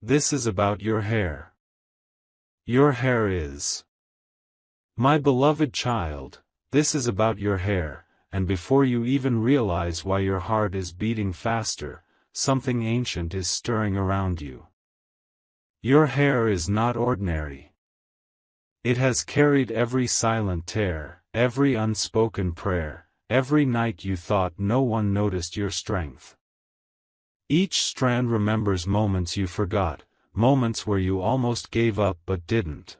This is about your hair. Your hair is. My beloved child, this is about your hair, and before you even realize why your heart is beating faster, something ancient is stirring around you. Your hair is not ordinary. It has carried every silent tear, every unspoken prayer, every night you thought no one noticed your strength. Each strand remembers moments you forgot, moments where you almost gave up but didn't.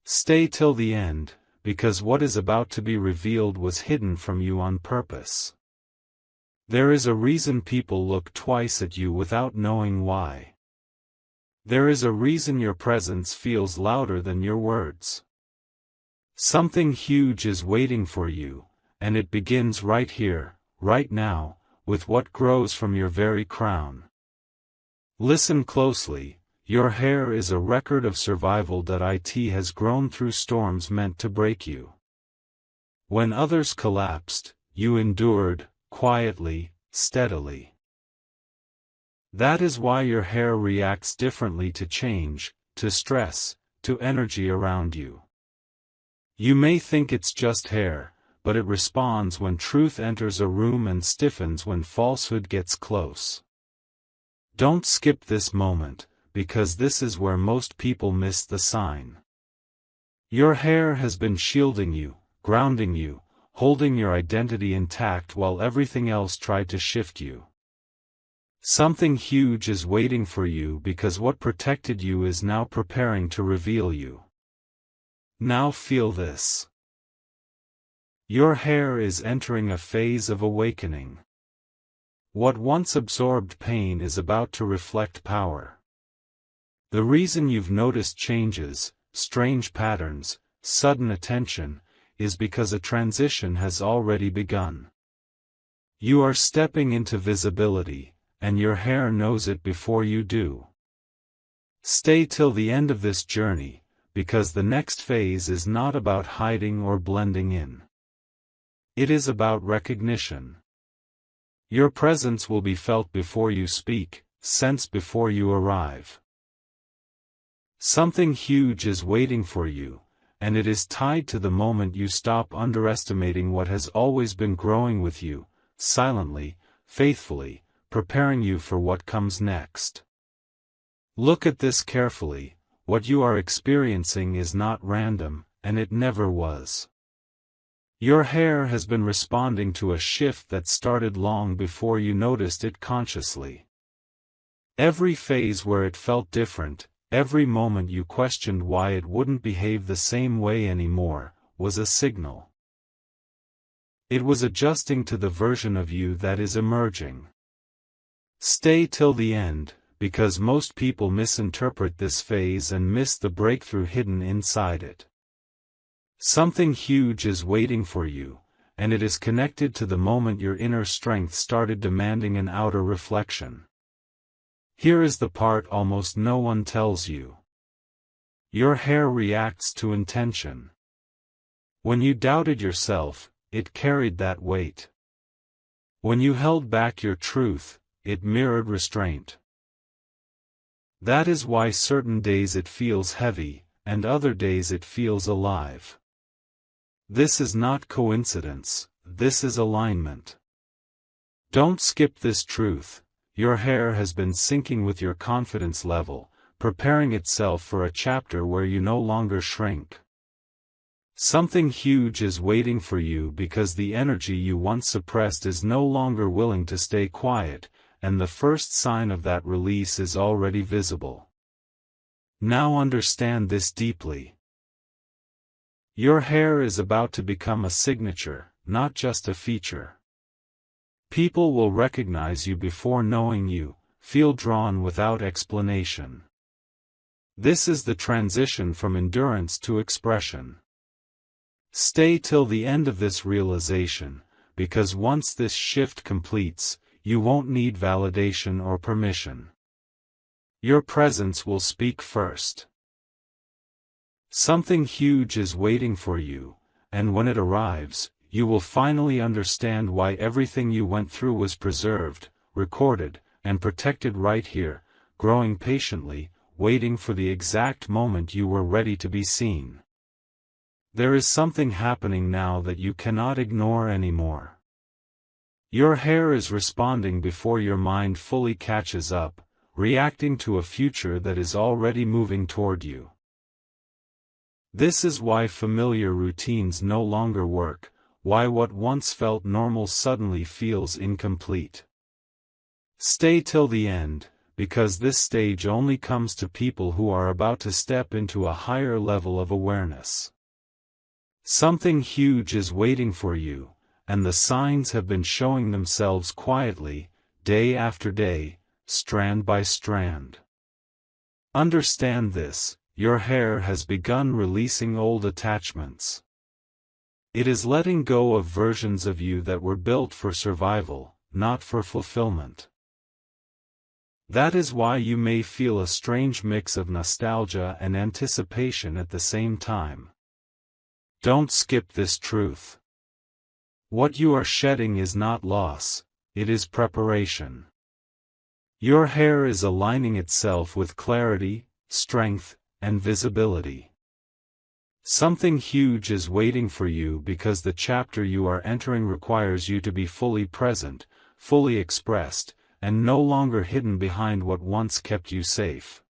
Stay till the end, because what is about to be revealed was hidden from you on purpose. There is a reason people look twice at you without knowing why. There is a reason your presence feels louder than your words. Something huge is waiting for you, and it begins right here, right now, with what grows from your very crown. Listen closely, your hair is a record of survival that it has grown through storms meant to break you. When others collapsed, you endured, quietly, steadily. That is why your hair reacts differently to change, to stress, to energy around you. You may think it's just hair, but it responds when truth enters a room and stiffens when falsehood gets close. Don't skip this moment, because this is where most people miss the sign. Your hair has been shielding you, grounding you, holding your identity intact while everything else tried to shift you. Something huge is waiting for you because what protected you is now preparing to reveal you. Now feel this. Your hair is entering a phase of awakening. What once absorbed pain is about to reflect power. The reason you've noticed changes, strange patterns, sudden attention, is because a transition has already begun. You are stepping into visibility, and your hair knows it before you do. Stay till the end of this journey, because the next phase is not about hiding or blending in. It is about recognition. Your presence will be felt before you speak, sensed before you arrive. Something huge is waiting for you, and it is tied to the moment you stop underestimating what has always been growing with you, silently, faithfully, preparing you for what comes next. Look at this carefully, what you are experiencing is not random, and it never was. Your hair has been responding to a shift that started long before you noticed it consciously. Every phase where it felt different, every moment you questioned why it wouldn't behave the same way anymore, was a signal. It was adjusting to the version of you that is emerging. Stay till the end, because most people misinterpret this phase and miss the breakthrough hidden inside it. Something huge is waiting for you, and it is connected to the moment your inner strength started demanding an outer reflection. Here is the part almost no one tells you. Your hair reacts to intention. When you doubted yourself, it carried that weight. When you held back your truth, it mirrored restraint. That is why certain days it feels heavy, and other days it feels alive. This is not coincidence, this is alignment. Don't skip this truth. Your hair has been syncing with your confidence level, preparing itself for a chapter where you no longer shrink. Something huge is waiting for you because the energy you once suppressed is no longer willing to stay quiet, and the first sign of that release is already visible. Now understand this deeply. Your hair is about to become a signature, not just a feature. People will recognize you before knowing you, feel drawn without explanation. This is the transition from endurance to expression. Stay till the end of this realization, because once this shift completes, you won't need validation or permission. Your presence will speak first. Something huge is waiting for you, and when it arrives, you will finally understand why everything you went through was preserved, recorded, and protected right here, growing patiently, waiting for the exact moment you were ready to be seen. There is something happening now that you cannot ignore anymore. Your hair is responding before your mind fully catches up, reacting to a future that is already moving toward you. This is why familiar routines no longer work, why what once felt normal suddenly feels incomplete. Stay till the end, because this stage only comes to people who are about to step into a higher level of awareness. Something huge is waiting for you, and the signs have been showing themselves quietly, day after day, strand by strand. Understand this: your hair has begun releasing old attachments. It is letting go of versions of you that were built for survival, not for fulfillment. That is why you may feel a strange mix of nostalgia and anticipation at the same time. Don't skip this truth. What you are shedding is not loss, it is preparation. Your hair is aligning itself with clarity, strength, and visibility. Something huge is waiting for you because the chapter you are entering requires you to be fully present, fully expressed, and no longer hidden behind what once kept you safe.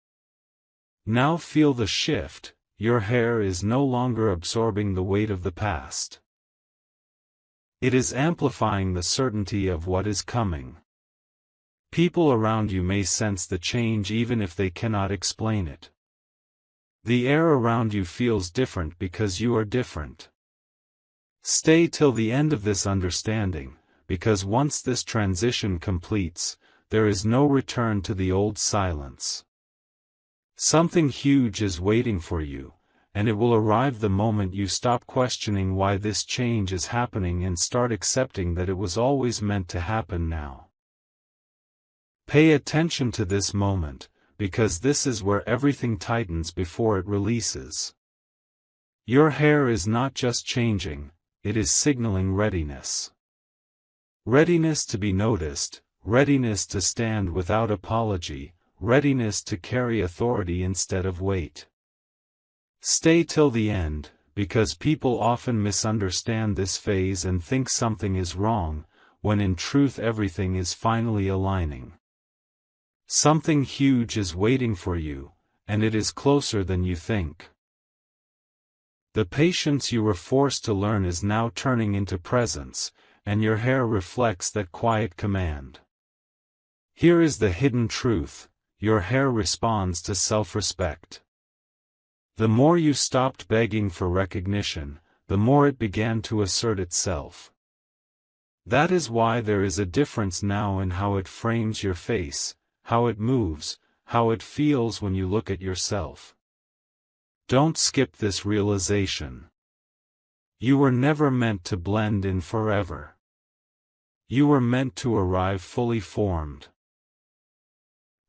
Now feel the shift: your hair is no longer absorbing the weight of the past. It is amplifying the certainty of what is coming. People around you may sense the change even if they cannot explain it. The air around you feels different because you are different. Stay till the end of this understanding, because once this transition completes, there is no return to the old silence. Something huge is waiting for you, and it will arrive the moment you stop questioning why this change is happening and start accepting that it was always meant to happen now. Pay attention to this moment, because this is where everything tightens before it releases. Your hair is not just changing, it is signaling readiness. Readiness to be noticed, readiness to stand without apology, readiness to carry authority instead of weight. Stay till the end, because people often misunderstand this phase and think something is wrong, when in truth everything is finally aligning. Something huge is waiting for you, and it is closer than you think. The patience you were forced to learn is now turning into presence, and your hair reflects that quiet command. Here is the hidden truth: your hair responds to self-respect. The more you stopped begging for recognition, the more it began to assert itself. That is why there is a difference now in how it frames your face, how it moves, how it feels when you look at yourself. Don't skip this realization. You were never meant to blend in forever. You were meant to arrive fully formed.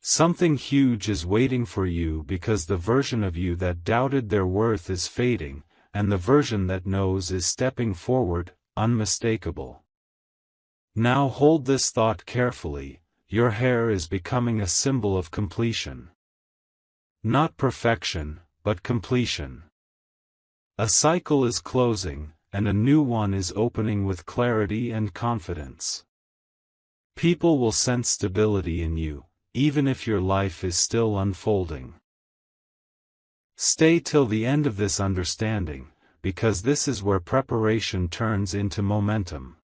Something huge is waiting for you because the version of you that doubted their worth is fading, and the version that knows is stepping forward, unmistakable. Now hold this thought carefully: your hair is becoming a symbol of completion. Not perfection, but completion. A cycle is closing, and a new one is opening with clarity and confidence. People will sense stability in you, even if your life is still unfolding. Stay till the end of this understanding, because this is where preparation turns into momentum.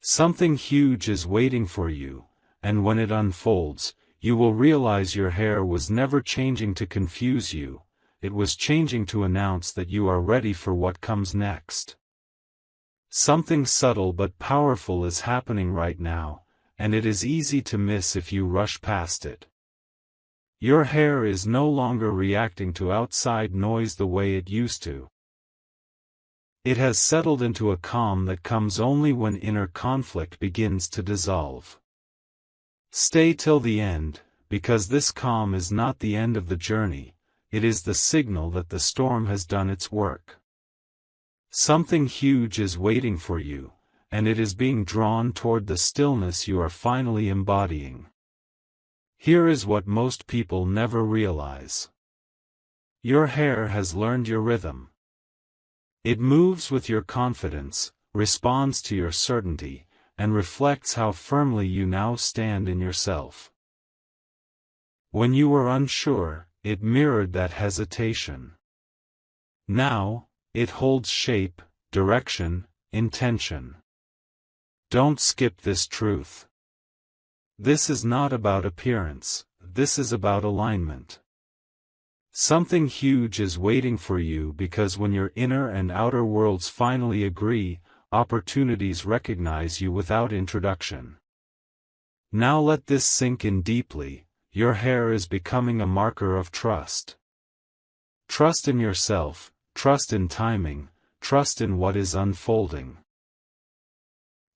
Something huge is waiting for you, and when it unfolds, you will realize your hair was never changing to confuse you, it was changing to announce that you are ready for what comes next. Something subtle but powerful is happening right now, and it is easy to miss if you rush past it. Your hair is no longer reacting to outside noise the way it used to. It has settled into a calm that comes only when inner conflict begins to dissolve. Stay till the end, because this calm is not the end of the journey, it is the signal that the storm has done its work. Something huge is waiting for you, and it is being drawn toward the stillness you are finally embodying. Here is what most people never realize. Your hair has learned your rhythm. It moves with your confidence, responds to your certainty, and reflects how firmly you now stand in yourself. When you were unsure, it mirrored that hesitation. Now, it holds shape, direction, intention. Don't skip this truth. This is not about appearance, this is about alignment. Something huge is waiting for you because when your inner and outer worlds finally agree, opportunities recognize you without introduction. Now let this sink in deeply. Your hair is becoming a marker of trust. Trust in yourself, trust in timing, trust in what is unfolding.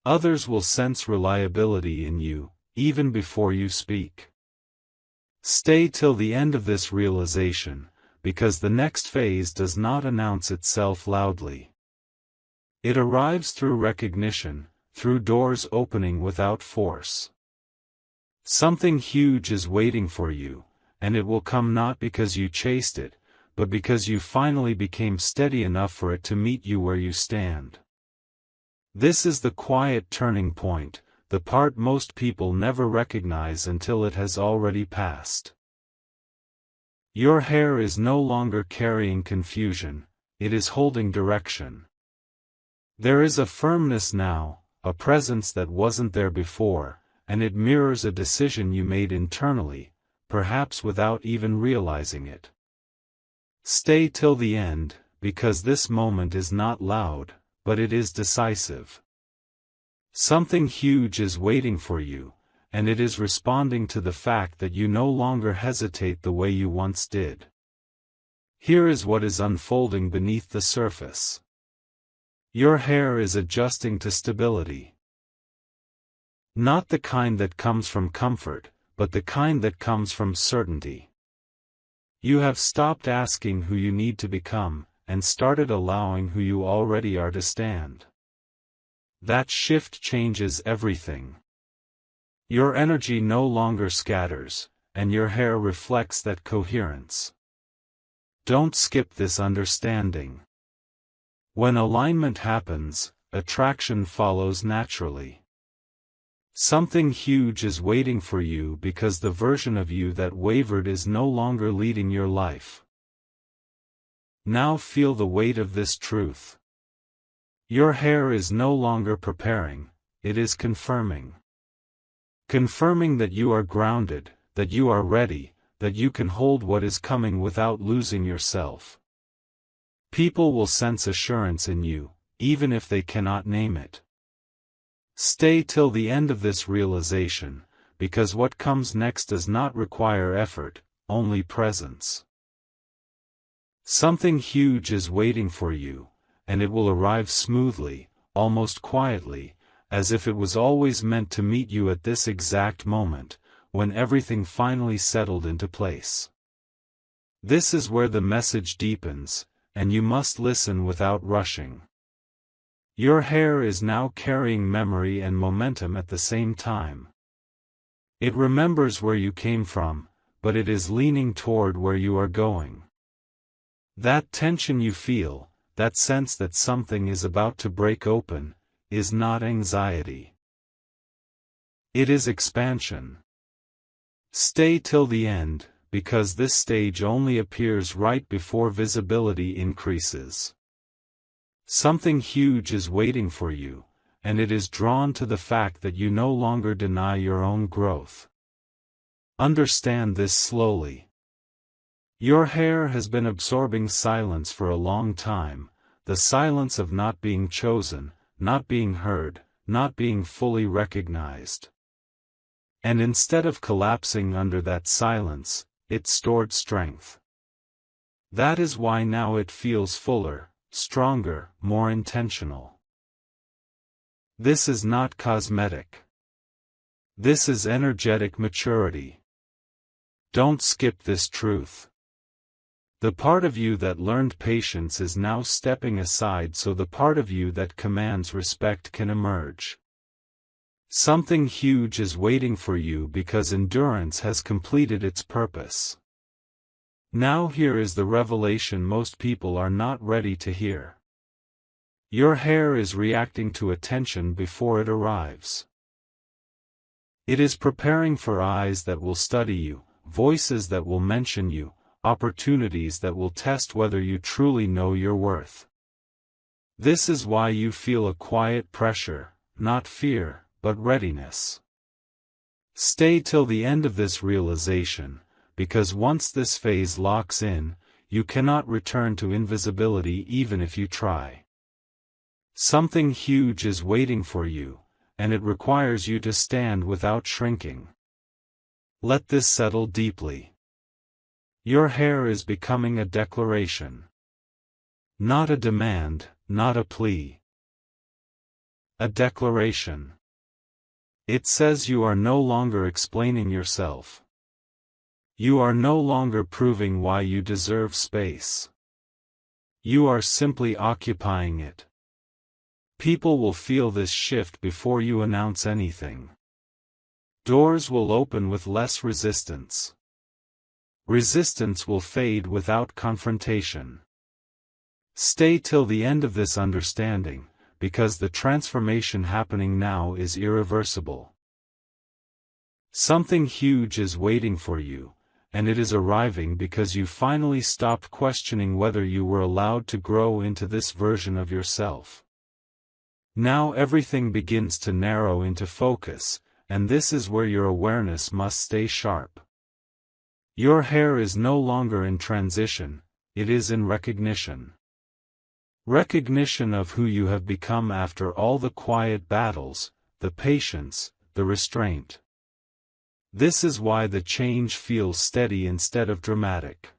Others will sense reliability in you, even before you speak. Stay till the end of this realization, because the next phase does not announce itself loudly. It arrives through recognition, through doors opening without force. Something huge is waiting for you, and it will come not because you chased it, but because you finally became steady enough for it to meet you where you stand. This is the quiet turning point, the part most people never recognize until it has already passed. Your hair is no longer carrying confusion, it is holding direction. There is a firmness now, a presence that wasn't there before, and it mirrors a decision you made internally, perhaps without even realizing it. Stay till the end, because this moment is not loud, but it is decisive. Something huge is waiting for you, and it is responding to the fact that you no longer hesitate the way you once did. Here is what is unfolding beneath the surface. Your hair is adjusting to stability. Not the kind that comes from comfort, but the kind that comes from certainty. You have stopped asking who you need to become, and started allowing who you already are to stand. That shift changes everything. Your energy no longer scatters, and your hair reflects that coherence. Don't skip this understanding. When alignment happens, attraction follows naturally. Something huge is waiting for you because the version of you that wavered is no longer leading your life. Now feel the weight of this truth. Your hair is no longer preparing, it is confirming. Confirming that you are grounded, that you are ready, that you can hold what is coming without losing yourself. People will sense assurance in you, even if they cannot name it. Stay till the end of this realization, because what comes next does not require effort, only presence. Something huge is waiting for you, and it will arrive smoothly, almost quietly, as if it was always meant to meet you at this exact moment, when everything finally settled into place. This is where the message deepens, and you must listen without rushing. Your hair is now carrying memory and momentum at the same time. It remembers where you came from, but it is leaning toward where you are going. That tension you feel, that sense that something is about to break open, is not anxiety. It is expansion. Stay till the end, because this stage only appears right before visibility increases. Something huge is waiting for you, and it is drawn to the fact that you no longer deny your own growth. Understand this slowly. Your hair has been absorbing silence for a long time, the silence of not being chosen, not being heard, not being fully recognized. And instead of collapsing under that silence, it stored strength. That is why now it feels fuller, stronger, more intentional. This is not cosmetic. This is energetic maturity. Don't skip this truth. The part of you that learned patience is now stepping aside so the part of you that commands respect can emerge. Something huge is waiting for you because endurance has completed its purpose. Now here is the revelation most people are not ready to hear. Your hair is reacting to attention before it arrives. It is preparing for eyes that will study you, voices that will mention you, opportunities that will test whether you truly know your worth. This is why you feel a quiet pressure, not fear, but readiness. Stay till the end of this realization, because once this phase locks in, you cannot return to invisibility even if you try. Something huge is waiting for you, and it requires you to stand without shrinking. Let this settle deeply. Your hair is becoming a declaration. Not a demand, not a plea. A declaration. It says you are no longer explaining yourself. You are no longer proving why you deserve space. You are simply occupying it. People will feel this shift before you announce anything. Doors will open with less resistance. Resistance will fade without confrontation. Stay till the end of this understanding, because the transformation happening now is irreversible. Something huge is waiting for you, and it is arriving because you finally stopped questioning whether you were allowed to grow into this version of yourself. Now everything begins to narrow into focus, and this is where your awareness must stay sharp. Your hair is no longer in transition, it is in recognition. Recognition of who you have become after all the quiet battles, the patience, the restraint. This is why the change feels steady instead of dramatic.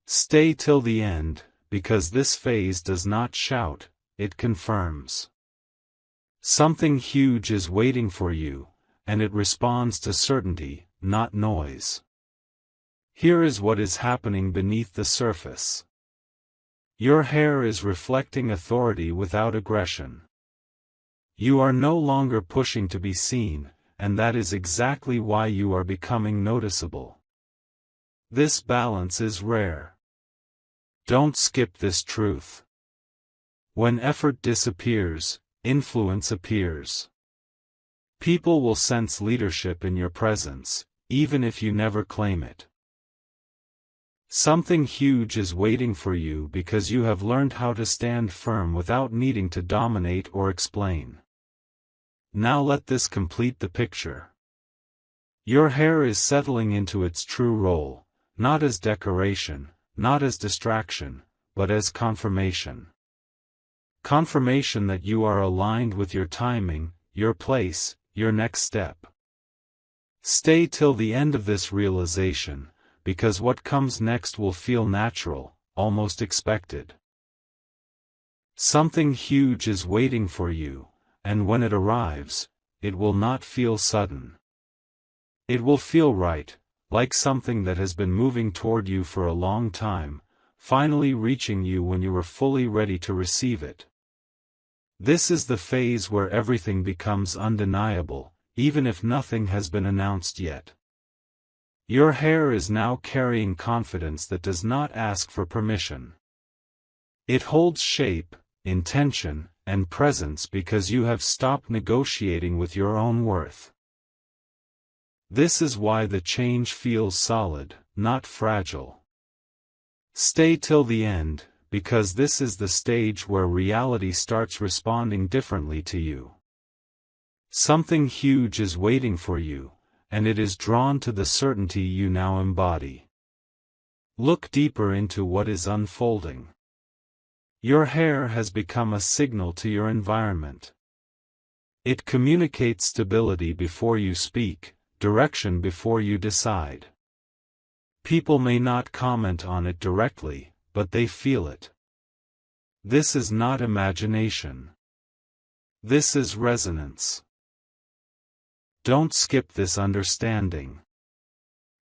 Stay till the end, because this phase does not shout, it confirms. Something huge is waiting for you, and it responds to certainty, not noise. Here is what is happening beneath the surface. Your hair is reflecting authority without aggression. You are no longer pushing to be seen, and that is exactly why you are becoming noticeable. This balance is rare. Don't skip this truth. When effort disappears, influence appears. People will sense leadership in your presence, even if you never claim it. Something huge is waiting for you because you have learned how to stand firm without needing to dominate or explain. Now let this complete the picture. Your hair is settling into its true role, not as decoration, not as distraction, but as confirmation. Confirmation that you are aligned with your timing, your place, your next step. Stay till the end of this realization, because what comes next will feel natural, almost expected. Something huge is waiting for you, and when it arrives, it will not feel sudden. It will feel right, like something that has been moving toward you for a long time, finally reaching you when you were fully ready to receive it. This is the phase where everything becomes undeniable, even if nothing has been announced yet. Your hair is now carrying confidence that does not ask for permission. It holds shape, intention, and presence because you have stopped negotiating with your own worth. This is why the change feels solid, not fragile. Stay till the end, because this is the stage where reality starts responding differently to you. Something huge is waiting for you, and it is drawn to the certainty you now embody. Look deeper into what is unfolding. Your hair has become a signal to your environment. It communicates stability before you speak, direction before you decide. People may not comment on it directly, but they feel it. This is not imagination. This is resonance. Don't skip this understanding.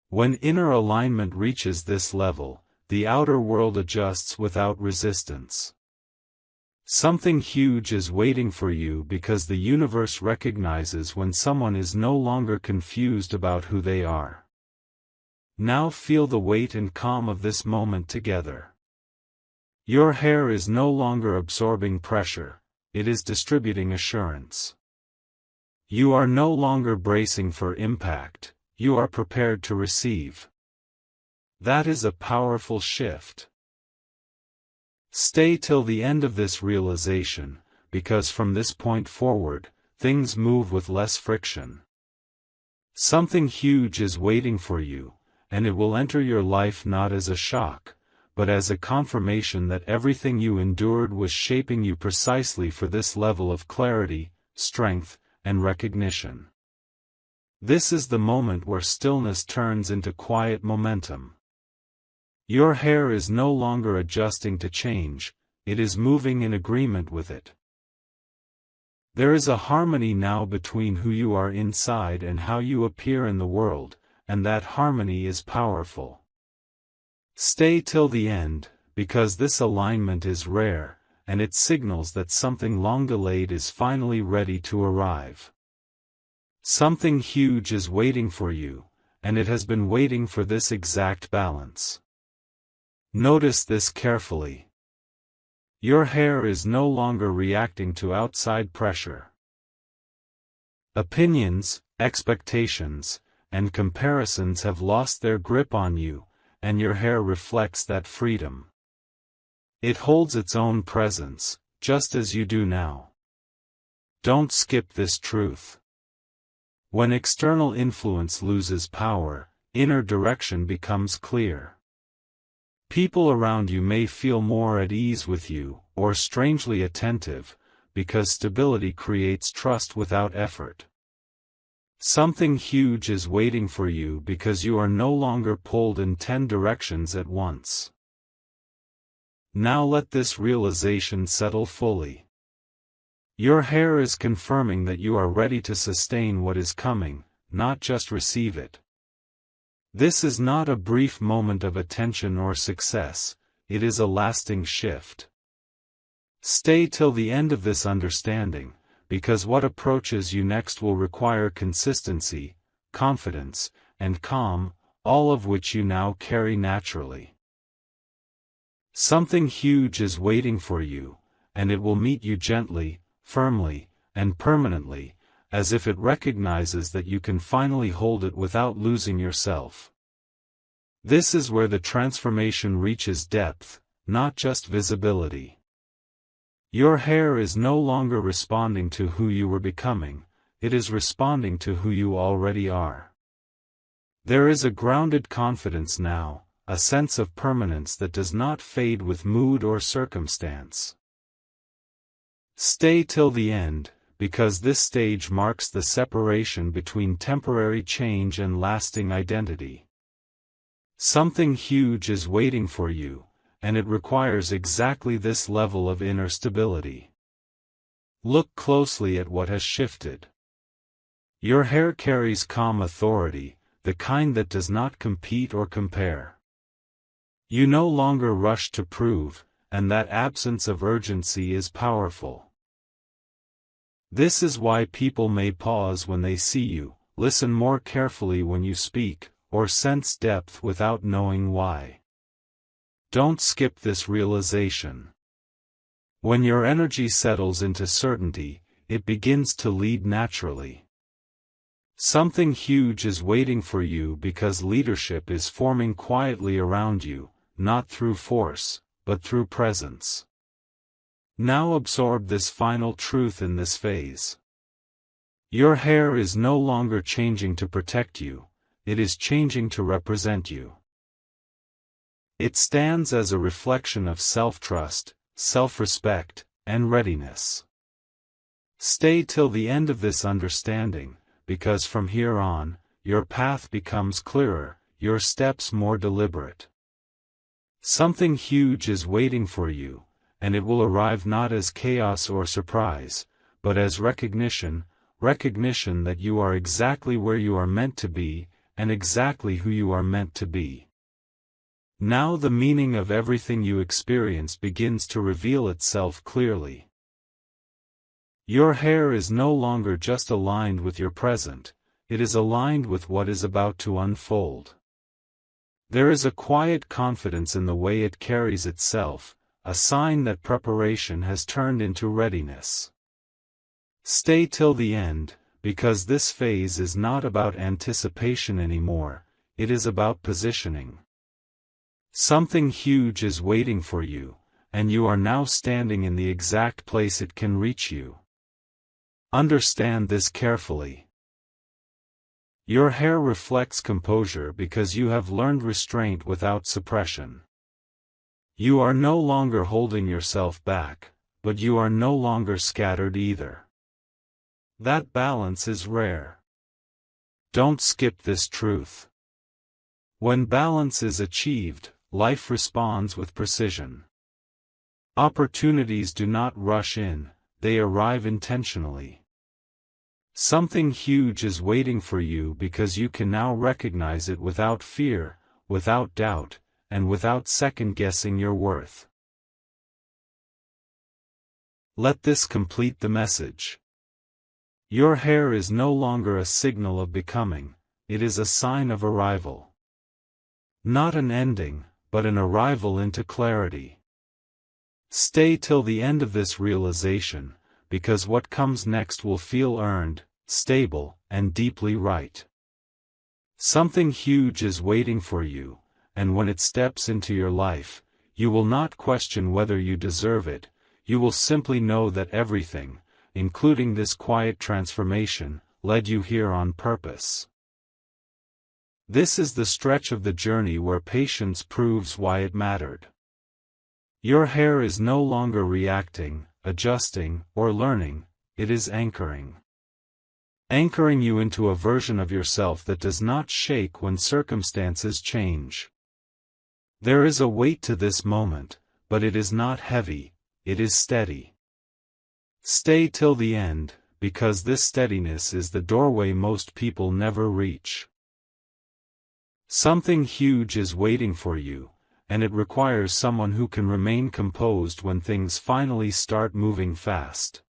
When inner alignment reaches this level, the outer world adjusts without resistance. Something huge is waiting for you because the universe recognizes when someone is no longer confused about who they are. Now feel the weight and calm of this moment together. Your hair is no longer absorbing pressure, it is distributing assurance. You are no longer bracing for impact, you are prepared to receive. That is a powerful shift. Stay till the end of this realization, because from this point forward, things move with less friction. Something huge is waiting for you, and it will enter your life not as a shock, but as a confirmation that everything you endured was shaping you precisely for this level of clarity, strength, and recognition. This is the moment where stillness turns into quiet momentum. Your hair is no longer adjusting to change, it is moving in agreement with it. There is a harmony now between who you are inside and how you appear in the world, and that harmony is powerful. Stay till the end, because this alignment is rare, and it signals that something long delayed is finally ready to arrive. Something huge is waiting for you, and it has been waiting for this exact balance. Notice this carefully. Your hair is no longer reacting to outside pressure. Opinions, expectations, and comparisons have lost their grip on you, and your hair reflects that freedom. It holds its own presence, just as you do now. Don't skip this truth. When external influence loses power, inner direction becomes clear. People around you may feel more at ease with you, or strangely attentive, because stability creates trust without effort. Something huge is waiting for you because you are no longer pulled in 10 directions at once. Now let this realization settle fully. Your hair is confirming that you are ready to sustain what is coming, not just receive it. This is not a brief moment of attention or success, it is a lasting shift. Stay till the end of this understanding, because what approaches you next will require consistency, confidence, and calm, all of which you now carry naturally. Something huge is waiting for you, and it will meet you gently, firmly, and permanently, as if it recognizes that you can finally hold it without losing yourself. This is where the transformation reaches depth, not just visibility. Your hair is no longer responding to who you were becoming, it is responding to who you already are. There is a grounded confidence now, a sense of permanence that does not fade with mood or circumstance. Stay till the end, because this stage marks the separation between temporary change and lasting identity. Something huge is waiting for you, and it requires exactly this level of inner stability. Look closely at what has shifted. Your hair carries calm authority, the kind that does not compete or compare. You no longer rush to prove, and that absence of urgency is powerful. This is why people may pause when they see you, listen more carefully when you speak, or sense depth without knowing why. Don't skip this realization. When your energy settles into certainty, it begins to lead naturally. Something huge is waiting for you because leadership is forming quietly around you, not through force, but through presence. Now absorb this final truth in this phase. Your hair is no longer changing to protect you, it is changing to represent you. It stands as a reflection of self-trust, self-respect, and readiness. Stay till the end of this understanding, because from here on, your path becomes clearer, your steps more deliberate. Something huge is waiting for you, and it will arrive not as chaos or surprise, but as recognition that you are exactly where you are meant to be, and exactly who you are meant to be. Now the meaning of everything you experience begins to reveal itself clearly. Your hair is no longer just aligned with your present, it is aligned with what is about to unfold. There is a quiet confidence in the way it carries itself, a sign that preparation has turned into readiness. Stay till the end, because this phase is not about anticipation anymore, it is about positioning. Something huge is waiting for you, and you are now standing in the exact place it can reach you. Understand this carefully. Your hair reflects composure because you have learned restraint without suppression. You are no longer holding yourself back, but you are no longer scattered either. That balance is rare. Don't skip this truth. When balance is achieved, life responds with precision. Opportunities do not rush in, they arrive intentionally. Something huge is waiting for you because you can now recognize it without fear, without doubt, and without second-guessing your worth. Let this complete the message. Your hair is no longer a signal of becoming, it is a sign of arrival. Not an ending, but an arrival into clarity. Stay till the end of this realization, because what comes next will feel earned, stable, and deeply right. Something huge is waiting for you, and when it steps into your life, you will not question whether you deserve it, you will simply know that everything, including this quiet transformation, led you here on purpose. This is the stretch of the journey where patience proves why it mattered. Your hair is no longer reacting, adjusting, or learning, it is anchoring. Anchoring you into a version of yourself that does not shake when circumstances change. There is a weight to this moment, but it is not heavy, it is steady. Stay till the end, because this steadiness is the doorway most people never reach. Something huge is waiting for you, and it requires someone who can remain composed when things finally start moving fast.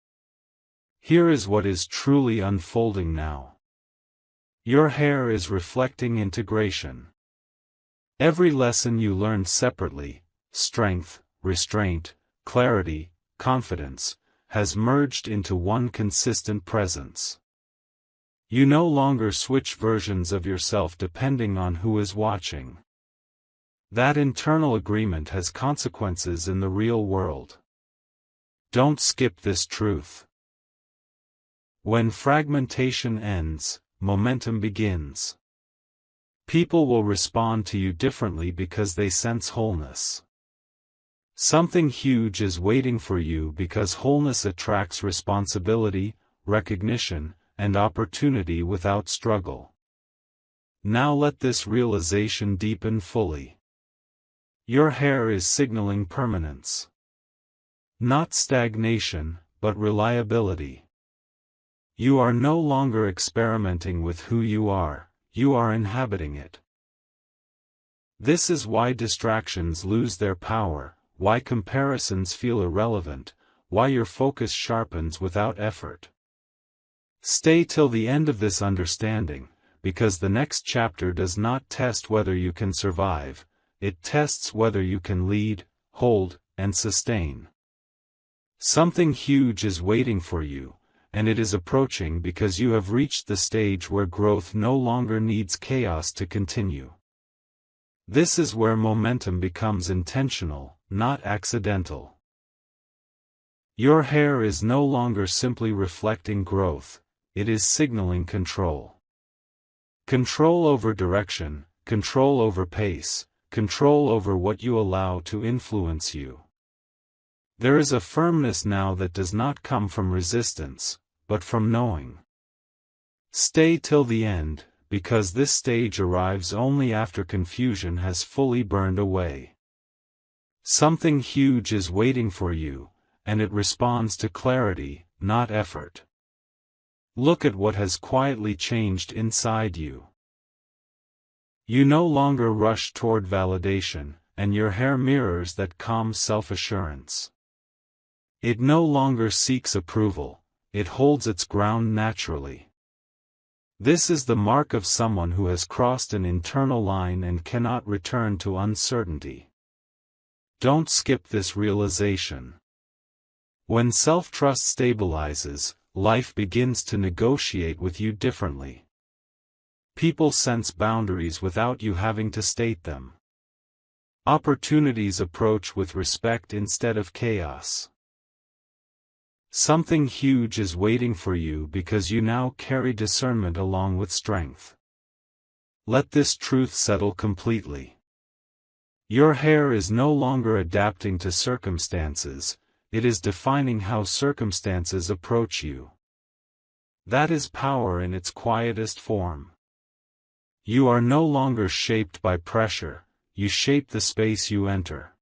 Here is what is truly unfolding now. Your hair is reflecting integration. Every lesson you learned separately, strength, restraint, clarity, confidence, has merged into one consistent presence. You no longer switch versions of yourself depending on who is watching. That internal agreement has consequences in the real world. Don't skip this truth. When fragmentation ends, momentum begins. People will respond to you differently because they sense wholeness. Something huge is waiting for you because wholeness attracts responsibility, recognition, and opportunity without struggle. Now let this realization deepen fully. Your hair is signaling permanence. Not stagnation, but reliability. You are no longer experimenting with who you are inhabiting it. This is why distractions lose their power, why comparisons feel irrelevant, why your focus sharpens without effort. Stay till the end of this understanding, because the next chapter does not test whether you can survive, it tests whether you can lead, hold, and sustain. Something huge is waiting for you, and it is approaching because you have reached the stage where growth no longer needs chaos to continue. This is where momentum becomes intentional, not accidental. Your hair is no longer simply reflecting growth, it is signaling control. Control over direction, control over pace, control over what you allow to influence you. There is a firmness now that does not come from resistance, but from knowing. Stay till the end, because this stage arrives only after confusion has fully burned away. Something huge is waiting for you, and it responds to clarity, not effort. Look at what has quietly changed inside you. You no longer rush toward validation, and your hair mirrors that calm self-assurance. It no longer seeks approval, it holds its ground naturally. This is the mark of someone who has crossed an internal line and cannot return to uncertainty. Don't skip this realization. When self-trust stabilizes, life begins to negotiate with you differently. People sense boundaries without you having to state them. Opportunities approach with respect instead of chaos. Something huge is waiting for you because you now carry discernment along with strength. Let this truth settle completely. Your hair is no longer adapting to circumstances, it is defining how circumstances approach you. That is power in its quietest form. You are no longer shaped by pressure, you shape the space you enter.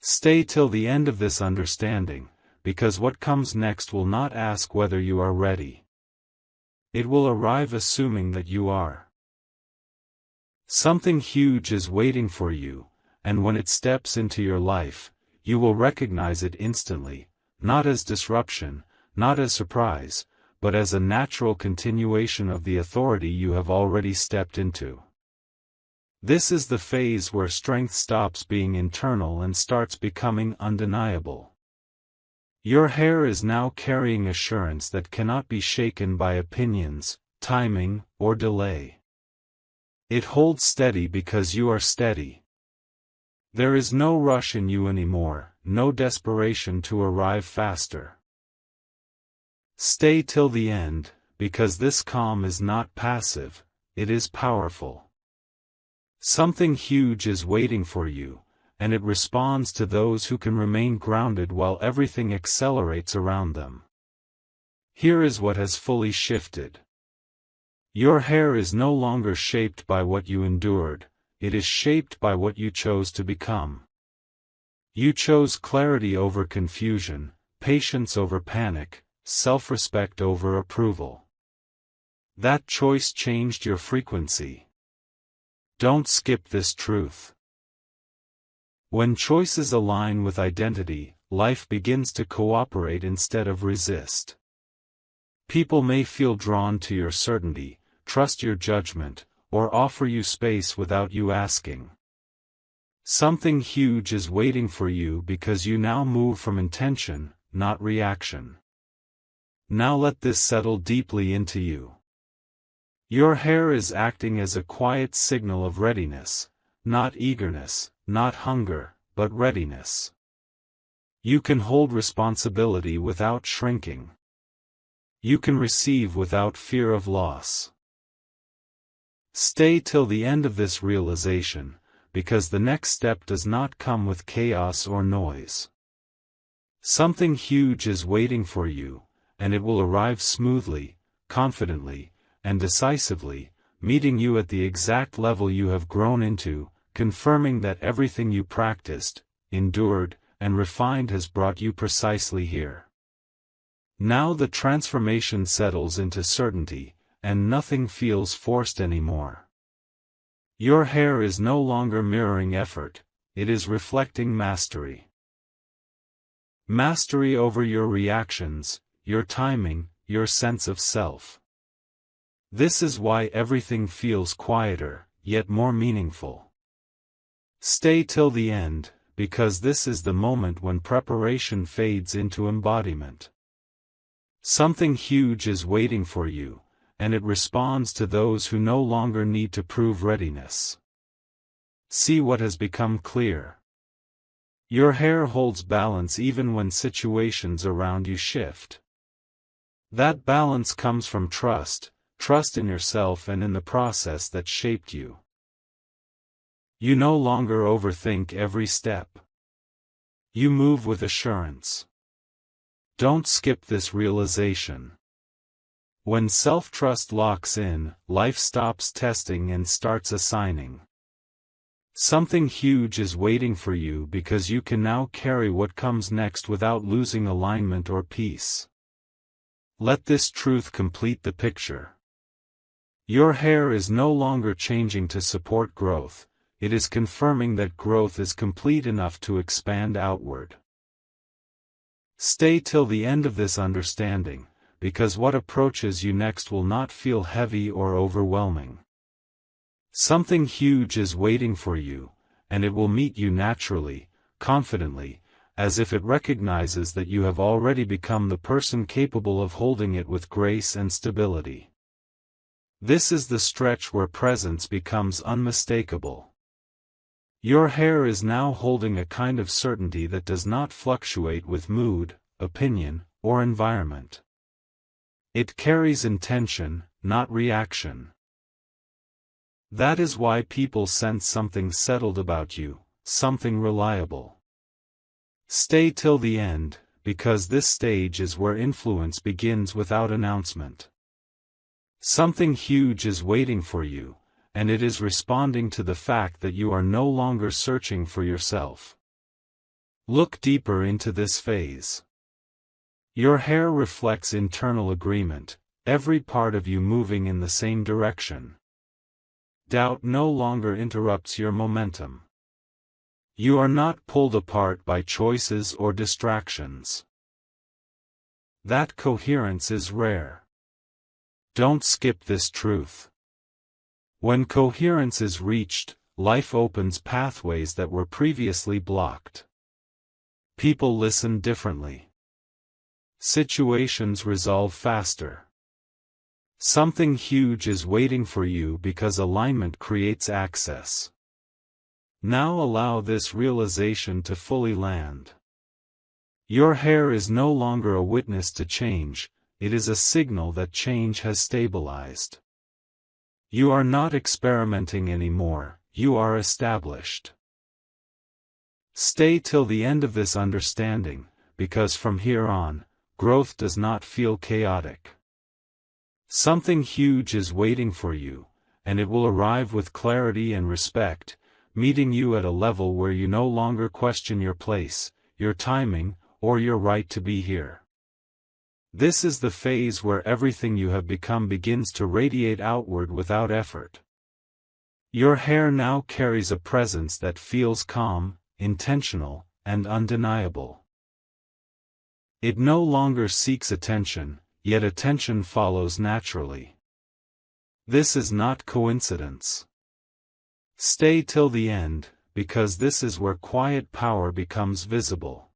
Stay till the end of this understanding, because what comes next will not ask whether you are ready. It will arrive assuming that you are. Something huge is waiting for you, and when it steps into your life, you will recognize it instantly, not as disruption, not as surprise, but as a natural continuation of the authority you have already stepped into. This is the phase where strength stops being internal and starts becoming undeniable. Your hair is now carrying assurance that cannot be shaken by opinions, timing, or delay. It holds steady because you are steady. There is no rush in you anymore, no desperation to arrive faster. Stay till the end, because this calm is not passive, it is powerful. Something huge is waiting for you, and it responds to those who can remain grounded while everything accelerates around them. Here is what has fully shifted. Your hair is no longer shaped by what you endured, it is shaped by what you chose to become. You chose clarity over confusion, patience over panic, self-respect over approval. That choice changed your frequency. Don't skip this truth. When choices align with identity, life begins to cooperate instead of resist. People may feel drawn to your certainty, trust your judgment, or offer you space without you asking. Something huge is waiting for you because you now move from intention, not reaction. Now let this settle deeply into you. Your hair is acting as a quiet signal of readiness, not eagerness, not hunger, but readiness. You can hold responsibility without shrinking. You can receive without fear of loss. Stay till the end of this realization, because the next step does not come with chaos or noise. Something huge is waiting for you, and it will arrive smoothly, confidently, and decisively, meeting you at the exact level you have grown into, confirming that everything you practiced, endured, and refined has brought you precisely here. Now the transformation settles into certainty, and nothing feels forced anymore. Your hair is no longer mirroring effort, it is reflecting mastery. Mastery over your reactions, your timing, your sense of self. This is why everything feels quieter, yet more meaningful. Stay till the end, because this is the moment when preparation fades into embodiment. Something huge is waiting for you, and it responds to those who no longer need to prove readiness. See what has become clear. Your hair holds balance even when situations around you shift. That balance comes from trust in yourself and in the process that shaped you. You no longer overthink every step. You move with assurance. Don't skip this realization. When self-trust locks in, life stops testing and starts assigning. Something huge is waiting for you because you can now carry what comes next without losing alignment or peace. Let this truth complete the picture. Your hair is no longer changing to support growth, it is confirming that growth is complete enough to expand outward. Stay till the end of this understanding, because what approaches you next will not feel heavy or overwhelming. Something huge is waiting for you, and it will meet you naturally, confidently, as if it recognizes that you have already become the person capable of holding it with grace and stability. This is the stretch where presence becomes unmistakable. Your hair is now holding a kind of certainty that does not fluctuate with mood, opinion, or environment. It carries intention, not reaction. That is why people sense something settled about you, something reliable. Stay till the end, because this stage is where influence begins without announcement. Something huge is waiting for you, and it is responding to the fact that you are no longer searching for yourself. Look deeper into this phase. Your hair reflects internal agreement, every part of you moving in the same direction. Doubt no longer interrupts your momentum. You are not pulled apart by choices or distractions. That coherence is rare. Don't skip this truth. When coherence is reached, life opens pathways that were previously blocked. People listen differently. Situations resolve faster. Something huge is waiting for you because alignment creates access. Now allow this realization to fully land. Your hair is no longer a witness to change, it is a signal that change has stabilized. You are not experimenting anymore, you are established. Stay till the end of this understanding, because from here on, growth does not feel chaotic. Something huge is waiting for you, and it will arrive with clarity and respect, meeting you at a level where you no longer question your place, your timing, or your right to be here. This is the phase where everything you have become begins to radiate outward without effort. Your hair now carries a presence that feels calm, intentional, and undeniable. It no longer seeks attention, yet attention follows naturally. This is not coincidence. Stay till the end, because this is where quiet power becomes visible.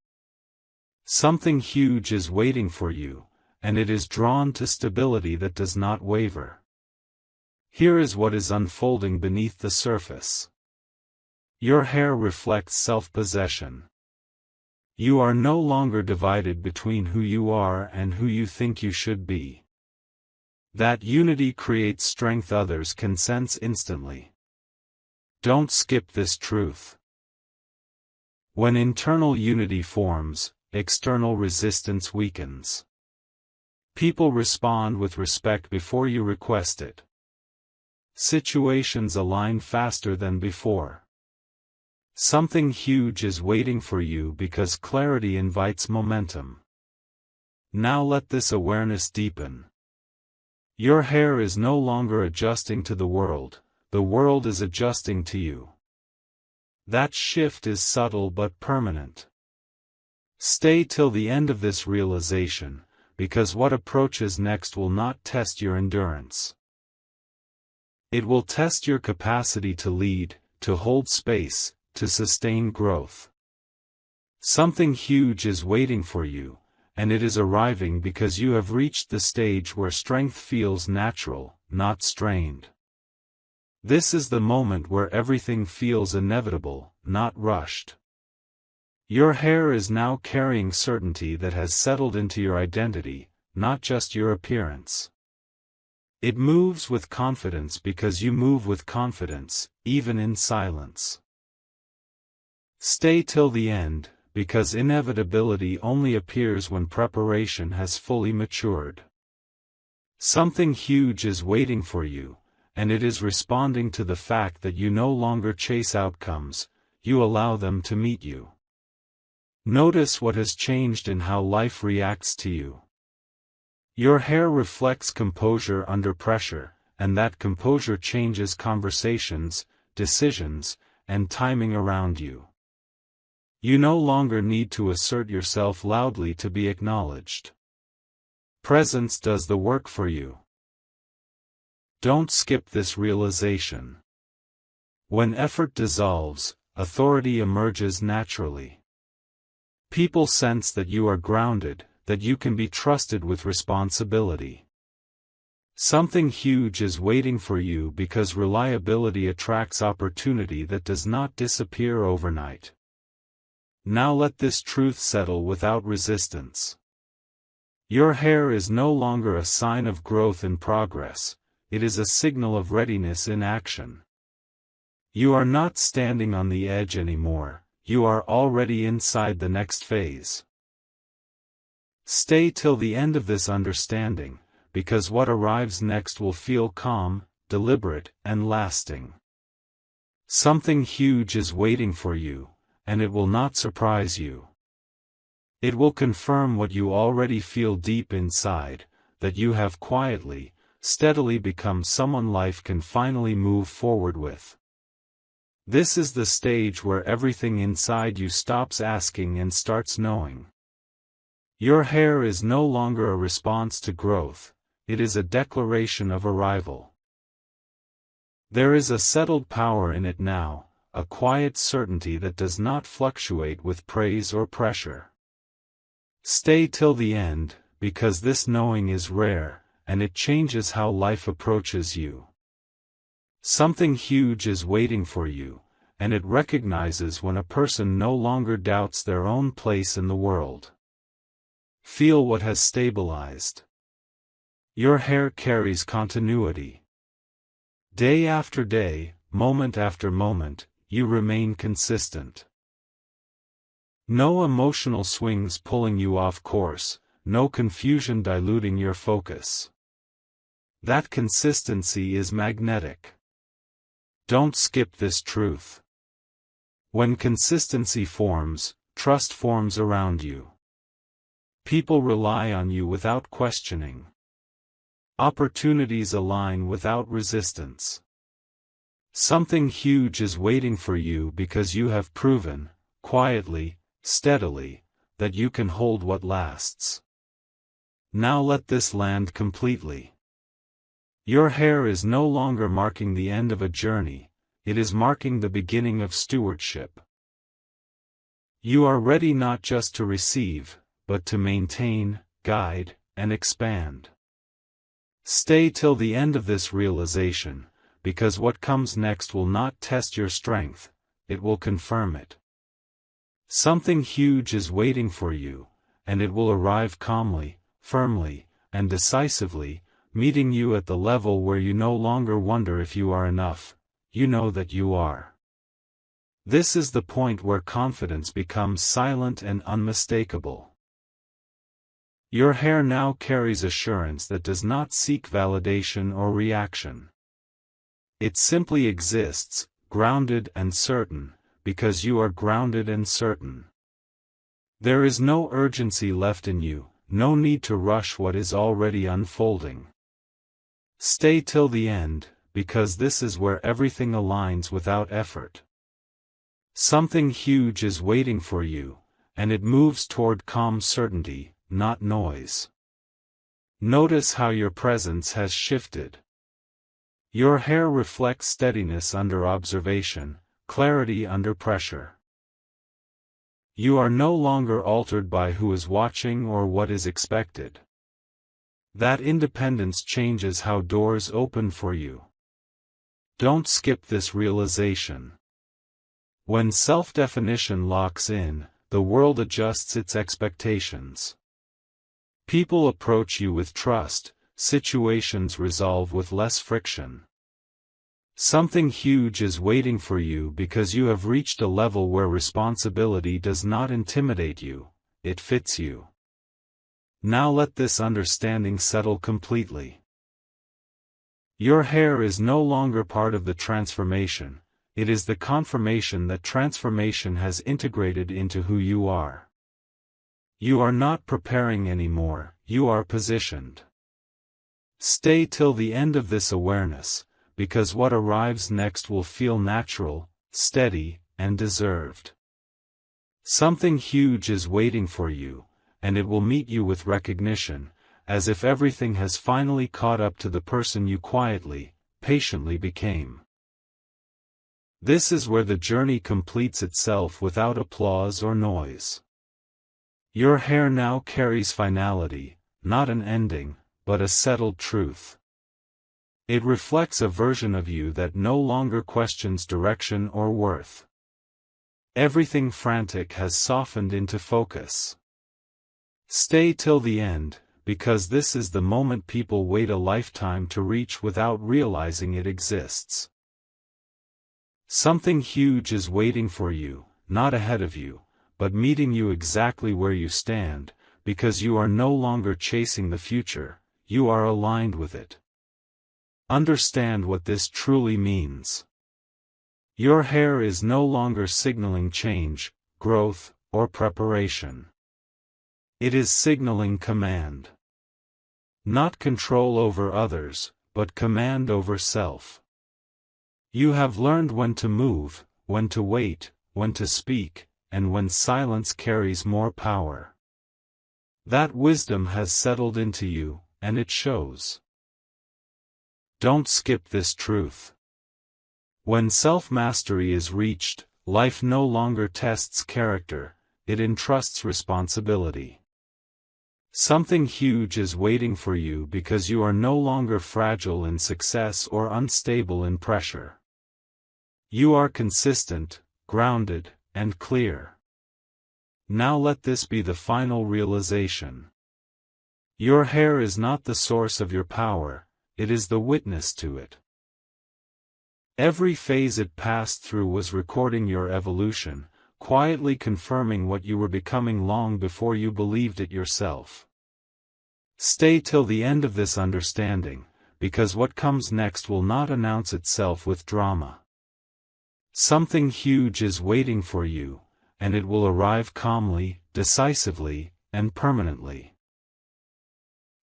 Something huge is waiting for you, and it is drawn to stability that does not waver. Here is what is unfolding beneath the surface. Your hair reflects self-possession. You are no longer divided between who you are and who you think you should be. That unity creates strength others can sense instantly. Don't skip this truth. When internal unity forms, external resistance weakens. People respond with respect before you request it. Situations align faster than before. Something huge is waiting for you because clarity invites momentum. Now let this awareness deepen. Your hair is no longer adjusting to the world is adjusting to you. That shift is subtle but permanent. Stay till the end of this realization, because what approaches next will not test your endurance. It will test your capacity to lead, to hold space, to sustain growth. Something huge is waiting for you, and it is arriving because you have reached the stage where strength feels natural, not strained. This is the moment where everything feels inevitable, not rushed. Your hair is now carrying certainty that has settled into your identity, not just your appearance. It moves with confidence because you move with confidence, even in silence. Stay till the end, because inevitability only appears when preparation has fully matured. Something huge is waiting for you, and it is responding to the fact that you no longer chase outcomes, you allow them to meet you. Notice what has changed in how life reacts to you. Your hair reflects composure under pressure, and that composure changes conversations, decisions, and timing around you. You no longer need to assert yourself loudly to be acknowledged. Presence does the work for you. Don't skip this realization. When effort dissolves, authority emerges naturally. People sense that you are grounded, that you can be trusted with responsibility. Something huge is waiting for you because reliability attracts opportunity that does not disappear overnight. Now let this truth settle without resistance. Your hair is no longer a sign of growth in progress, it is a signal of readiness in action. You are not standing on the edge anymore, you are already inside the next phase. Stay till the end of this understanding, because what arrives next will feel calm, deliberate, and lasting. Something huge is waiting for you, and it will not surprise you. It will confirm what you already feel deep inside, that you have quietly, steadily become someone life can finally move forward with. This is the stage where everything inside you stops asking and starts knowing. Your hair is no longer a response to growth, it is a declaration of arrival. There is a settled power in it now, a quiet certainty that does not fluctuate with praise or pressure. Stay till the end, because this knowing is rare, and it changes how life approaches you. Something huge is waiting for you, and it recognizes when a person no longer doubts their own place in the world. Feel what has stabilized. Your hair carries continuity. Day after day, moment after moment, you remain consistent. No emotional swings pulling you off course, no confusion diluting your focus. That consistency is magnetic. Don't skip this truth. When consistency forms, trust forms around you. People rely on you without questioning. Opportunities align without resistance. Something huge is waiting for you because you have proven, quietly, steadily, that you can hold what lasts. Now let this land completely. Your hair is no longer marking the end of a journey, it is marking the beginning of stewardship. You are ready not just to receive, but to maintain, guide, and expand. Stay till the end of this realization, because what comes next will not test your strength, it will confirm it. Something huge is waiting for you, and it will arrive calmly, firmly, and decisively, meeting you at the level where you no longer wonder if you are enough, you know that you are. This is the point where confidence becomes silent and unmistakable. Your hair now carries assurance that does not seek validation or reaction. It simply exists, grounded and certain, because you are grounded and certain. There is no urgency left in you, no need to rush what is already unfolding. Stay till the end, because this is where everything aligns without effort. Something huge is waiting for you, and it moves toward calm certainty, not noise. Notice how your presence has shifted. Your hair reflects steadiness under observation, clarity under pressure. You are no longer altered by who is watching or what is expected. That independence changes how doors open for you. Don't skip this realization. When self-definition locks in, the world adjusts its expectations. People approach you with trust, situations resolve with less friction. Something huge is waiting for you because you have reached a level where responsibility does not intimidate you, it fits you. Now let this understanding settle completely. Your hair is no longer part of the transformation, it is the confirmation that transformation has integrated into who you are. You are not preparing anymore, you are positioned. Stay till the end of this awareness, because what arrives next will feel natural, steady, and deserved. Something huge is waiting for you, and it will meet you with recognition, as if everything has finally caught up to the person you quietly, patiently became. This is where the journey completes itself without applause or noise. Your hair now carries finality, not an ending, but a settled truth. It reflects a version of you that no longer questions direction or worth. Everything frantic has softened into focus. Stay till the end, because this is the moment people wait a lifetime to reach without realizing it exists. Something huge is waiting for you, not ahead of you, but meeting you exactly where you stand, because you are no longer chasing the future, you are aligned with it. Understand what this truly means. Your hair is no longer signaling change, growth, or preparation. It is signaling command. Not control over others, but command over self. You have learned when to move, when to wait, when to speak, and when silence carries more power. That wisdom has settled into you, and it shows. Don't skip this truth. When self-mastery is reached, life no longer tests character, it entrusts responsibility. Something huge is waiting for you because you are no longer fragile in success or unstable in pressure. You are consistent, grounded, and clear. Now let this be the final realization. Your hair is not the source of your power, it is the witness to it. Every phase it passed through was recording your evolution, quietly confirming what you were becoming long before you believed it yourself. Stay till the end of this understanding, because what comes next will not announce itself with drama. Something huge is waiting for you, and it will arrive calmly, decisively, and permanently.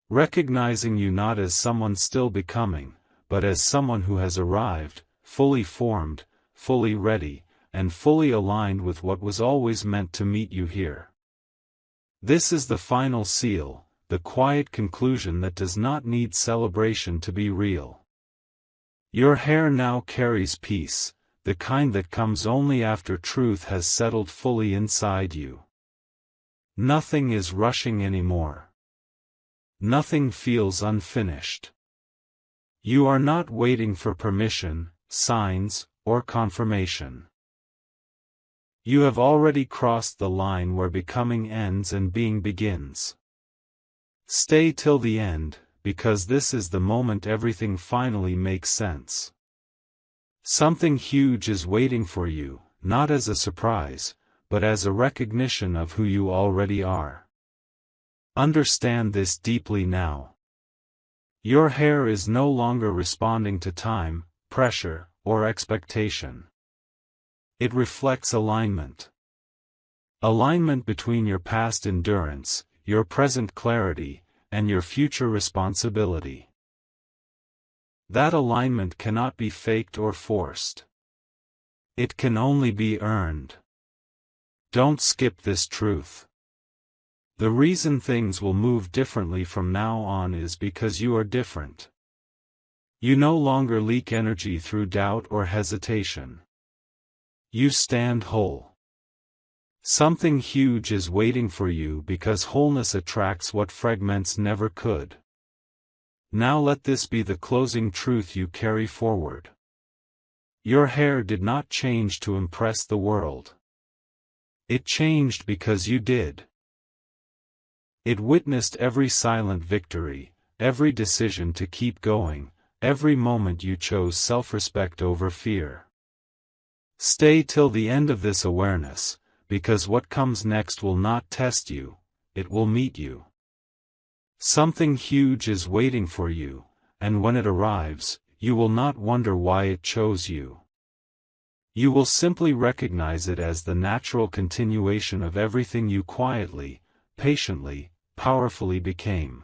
Recognizing you not as someone still becoming, but as someone who has arrived, fully formed, fully ready, and fully aligned with what was always meant to meet you here. This is the final seal, the quiet conclusion that does not need celebration to be real. Your hair now carries peace, the kind that comes only after truth has settled fully inside you. Nothing is rushing anymore. Nothing feels unfinished. You are not waiting for permission, signs, or confirmation. You have already crossed the line where becoming ends and being begins. Stay till the end, because this is the moment everything finally makes sense. Something huge is waiting for you, not as a surprise, but as a recognition of who you already are. Understand this deeply now. Your hair is no longer responding to time, pressure, or expectation. It reflects alignment. Alignment between your past endurance, your present clarity, and your future responsibility. That alignment cannot be faked or forced. It can only be earned. Don't skip this truth. The reason things will move differently from now on is because you are different. You no longer leak energy through doubt or hesitation. You stand whole. Something huge is waiting for you because wholeness attracts what fragments never could. Now let this be the closing truth you carry forward. Your hair did not change to impress the world. It changed because you did. It witnessed every silent victory, every decision to keep going, every moment you chose self-respect over fear. Stay till the end of this awareness, because what comes next will not test you, it will meet you. Something huge is waiting for you, and when it arrives, you will not wonder why it chose you. You will simply recognize it as the natural continuation of everything you quietly, patiently, powerfully became.